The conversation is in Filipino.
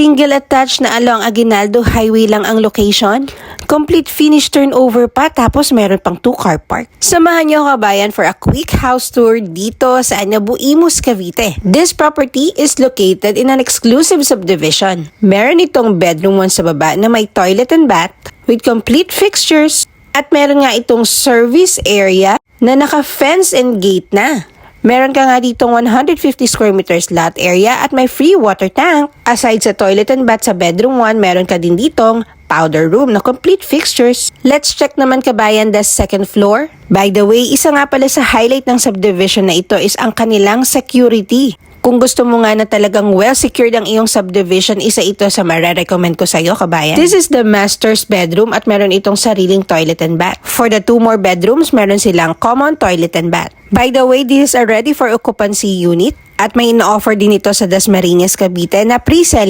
Single attached na along Aguinaldo Highway lang ang location. Complete finish turnover pa, tapos meron pang 2-car park. Samahan niyo kabayan for a quick house tour dito sa Anabu Imus, Cavite. This property is located in an exclusive subdivision. Meron itong bedroom 1 sa baba na may toilet and bath with complete fixtures at meron nga itong service area na naka-fence and gate na. Meron ka nga ditong 150 square meters lot area at may free water tank. Aside sa toilet and bath sa bedroom 1, meron ka din ditong powder room na complete fixtures. Let's check naman kabayan the second floor. By the way, isa nga pala sa highlight ng subdivision na ito is ang kanilang security. Kung gusto mo nga na talagang well-secured ang iyong subdivision, isa ito sa mare-recommend ko sa iyo, kabayan. This is the master's bedroom at meron itong sariling toilet and bath. For the 2 more bedrooms, meron silang common toilet and bath. By the way, this is a ready for occupancy unit at may ina-offer din ito sa Dasmariñas, Cavite na pre-sale